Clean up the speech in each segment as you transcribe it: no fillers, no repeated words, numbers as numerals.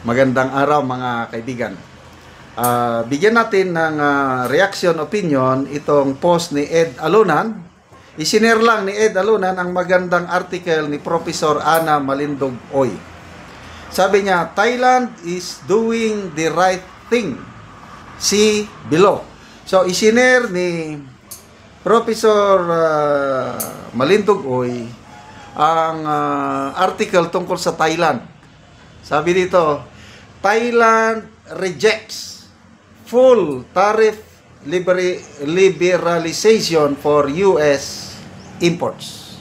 Magandang araw mga kaibigan. Bigyan natin ng reaction opinion itong post ni Ed Alunan. Isinare lang ni Ed Alunan ang magandang article ni Professor Ana Malindogoy. Sabi niya, Thailand is doing the right thing. See below. So isinare ni Professor Malindogoy ang article tungkol sa Thailand. Sabi dito, Thailand rejects full tariff liberalization for US imports.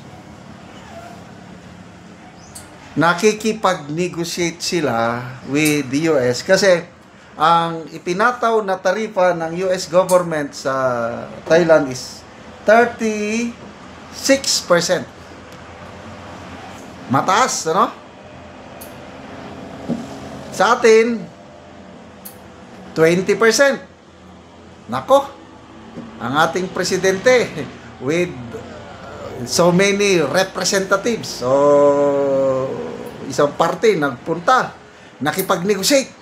Nakikipag-negotiate sila with the US kasi ang ipinataw na tarifa ng US government sa Thailand is 36%. Mataas, ano? Sa atin, 20%. Nako, ang ating presidente with so many representatives. So, isang party nagpunta, nakipag-negotiate.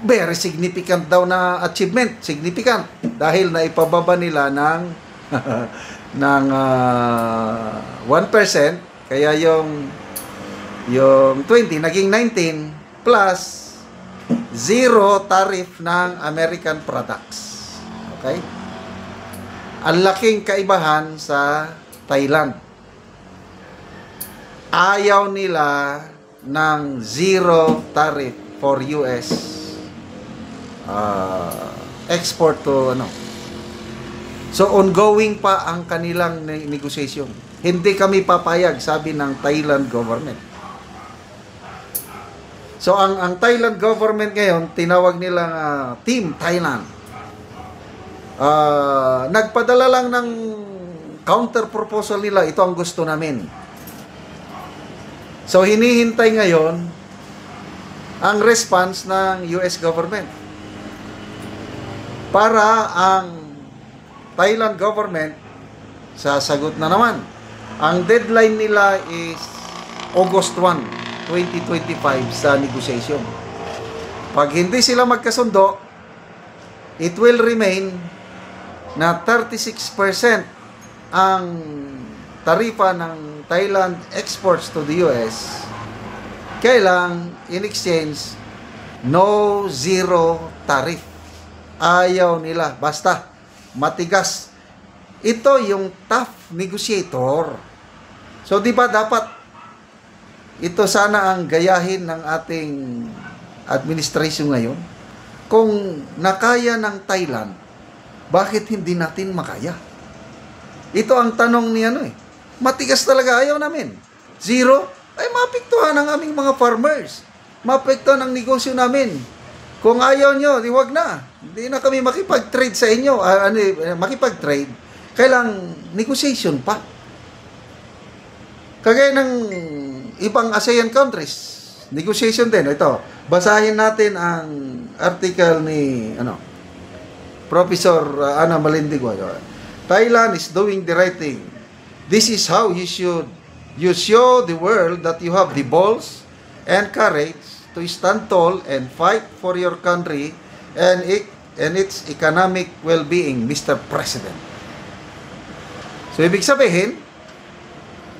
Very significant daw na achievement. Significant. Dahil naipababa nila ng, ng 1%. Kaya yung 20 naging 19 plus zero tariff ng American products. Okay? Ang laking kaibahan sa Thailand. Ayaw nila ng zero tariff for US export to ano. So ongoing pa ang kanilang negotiation. Hindi kami papayag, sabi ng Thailand government. So, ang Thailand government ngayon, tinawag nilang Team Thailand. Nagpadala lang ng counter proposal nila, ito ang gusto namin. So, hinihintay ngayon ang response ng US government. Para ang Thailand government, sasagot na naman. Ang deadline nila is August 1. 2025 sa negotiation. Pag hindi sila magkasundo, it will remain na 36% ang tarifa ng Thailand exports to the US. Kailang, in exchange, no zero tariff. Ayaw nila. Basta, matigas. Ito yung tough negotiator. So, di ba dapat ito sana ang gayahin ng ating administration ngayon. Kung nakaya ng Thailand, bakit hindi natin makaya? Ito ang tanong ni matigas talaga, ayaw namin. Zero, ay maapektuhan ang aming mga farmers. Maapektuhan ang negosyo namin. Kung ayaw nyo, di wag na. Hindi na kami makipag-trade sa inyo. Makipag-trade, kailang negotiation pa. Kagaya ng ibang ASEAN countries, negotiation din. Ito, basahin natin ang article ni Professor Ana Malindogoy. Thailand is doing the right thing. This is how you show the world that you have the balls and courage to stand tall and fight for your country and its economic well-being, Mr. President. So, ibig sabihin,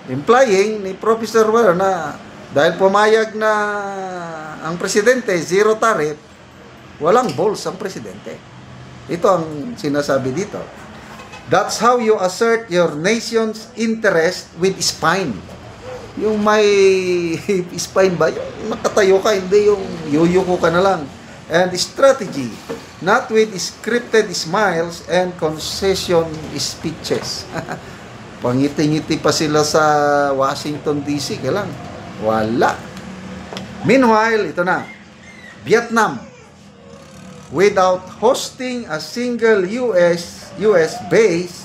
implying ni Professor Wala na dahil pumayag na ang presidente, zero tariff, walang balls ang presidente. Ito ang sinasabi dito. That's how you assert your nation's interest with spine. Yung may spine ba? Yung nakatayo ka, hindi yung yuyuko ka na lang. And strategy, not with scripted smiles and concession speeches. Pangiti-ngiti pa sila sa Washington DC, kailan? Wala. Meanwhile, ito na. Vietnam, without hosting a single US base,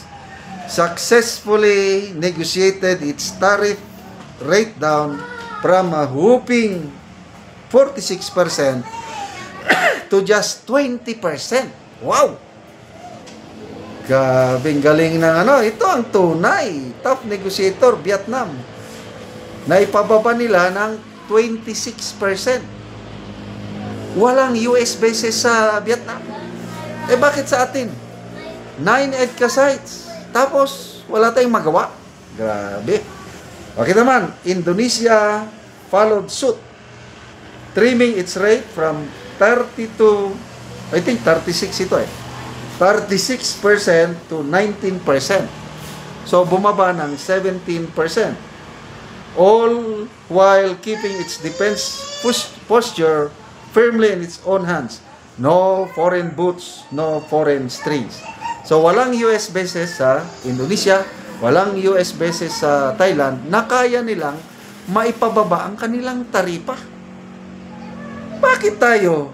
successfully negotiated its tariff rate down from a whopping 46% to just 20%. Wow! Gabing galing ng ito ang tunay top negotiator, Vietnam. Na ipababa nila ng 26%. Walang US bases sa Vietnam. Eh bakit sa atin? 9 EDCA sites. Tapos, wala tayong magawa. Grabe. Okay naman, Indonesia followed suit, trimming its rate from 30 to, I think 36 ito 36% to 19%. So, bumaba ng 17%. All while keeping its defense posture firmly in its own hands. No foreign boots, no foreign strings. So, walang US bases sa Indonesia, walang US bases sa Thailand na kaya nilang maipababa ang kanilang taripa. Bakit tayo?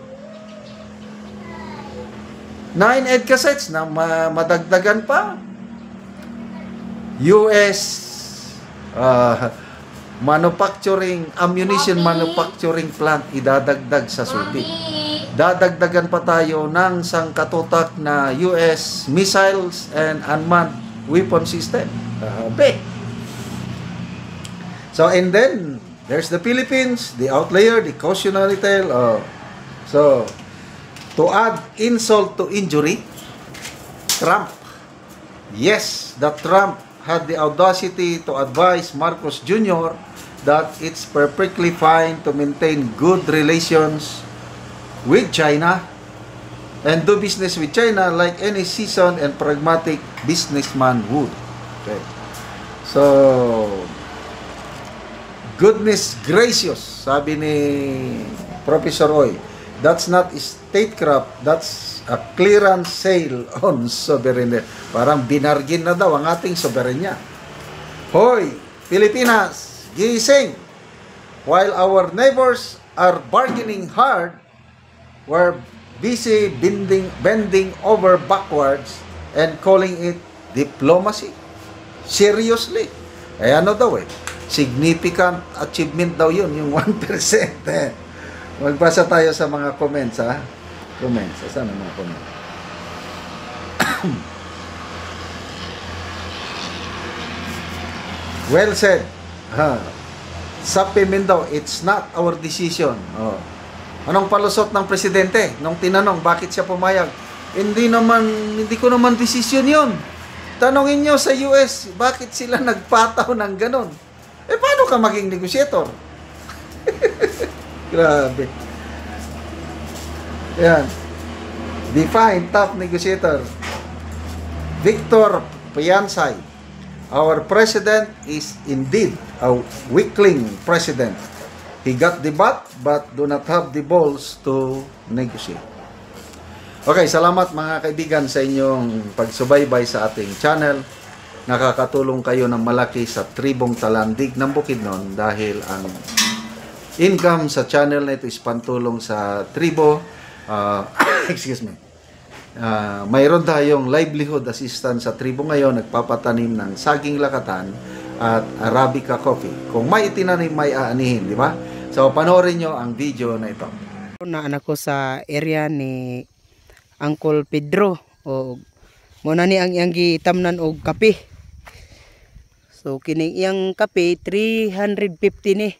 9 EDCA sites na madagdagan pa. US ammunition manufacturing plant idadagdag sa Subic. Dadagdagan pa tayo ng sangkatutak na US missiles and unmanned weapon system. So, and then, there's the Philippines, the outlier, the cautionary tale. So, to add insult to injury, Trump. Yes, that Trump had the audacity to advise Marcos Jr. that it's perfectly fine to maintain good relations with China and do business with China like any seasoned and pragmatic businessman would. Okay. So, goodness gracious, sabi ni Professor Oy, that's not statecraft, that's a clearance sale on sovereignty. Parang binargin na daw ang ating soberanya. Hoy, Pilipinas, gising! While our neighbors are bargaining hard, we're busy bending over backwards and calling it diplomacy. Seriously. Eh ano daw significant achievement daw yun, yung 1%. Magbasa tayo sa mga comments, ha? Comments. Saan ang mga comments? Well said. Sapimin daw, it's not our decision. Anong palusot ng presidente? Nung tinanong, bakit siya pumayag? Hindi ko naman decision yun. Tanongin nyo sa US, bakit sila nagpataw ng ganon? Eh, paano ka maging negotiator? Grabe. Yan. Define top negotiator. Victor Piansay. Our president is indeed a weakling president. He got the butt but do not have the balls to negotiate. Okay, salamat mga kaibigan sa inyong pagsubaybay sa ating channel. Nakakatulong kayo ng malaki sa tribong Talandig ng Bukidnon dahil ang income sa channel na ito is pantulong sa tribo. Excuse me. Mayroon tayong livelihood assistance sa tribo ngayon, nagpapatanim ng saging lakatan at Arabica coffee. Kung may itinanim, may aanihin, di ba? So, panoorin nyo ang video na ito. Na anak ko sa area ni Uncle Pedro. O, muna ni ang iyang gitamnan og kape. So, kining iyang kape, 350 ni.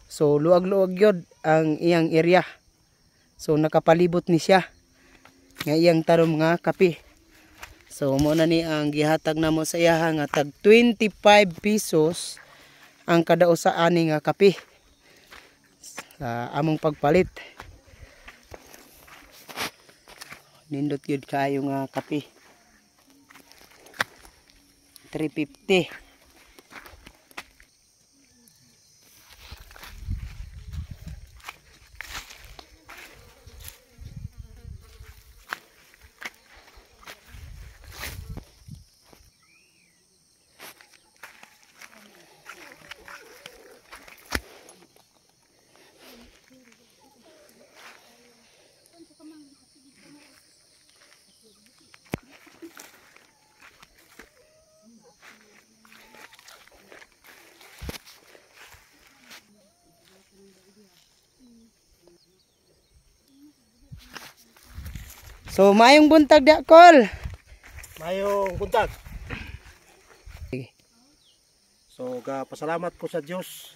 So, luag-luag yun ang iyang area. So, nakapalibot ni siya. Nga iyang tarom nga kape. So, muna ni ang gihatag na mo sa iyaha nga tag 25 pesos ang kada usa ani nga kape. Sa among pagpalit. Nindot yun kayo nga kape. 350. So, mayong buntag da, Kol. Mayong buntag. So, pasalamat ko sa Diyos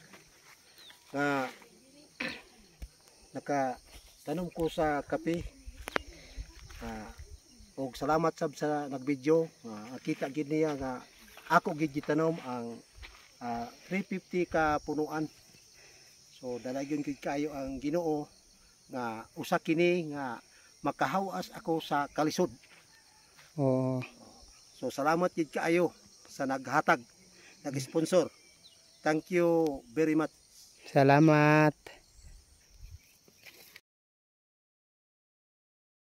na tanom ko sa kape. Og salamat sab sa nagvideo. Kita gid niya nga ako gid gitanom ang 350 ka punuan. So dalagyon gid kayo ang Ginoo nga usa kini nga makahawas ako sa kalisod. Oo. So salamat gid kaayo sa naghatag, nag-sponsor. Thank you very much. Salamat.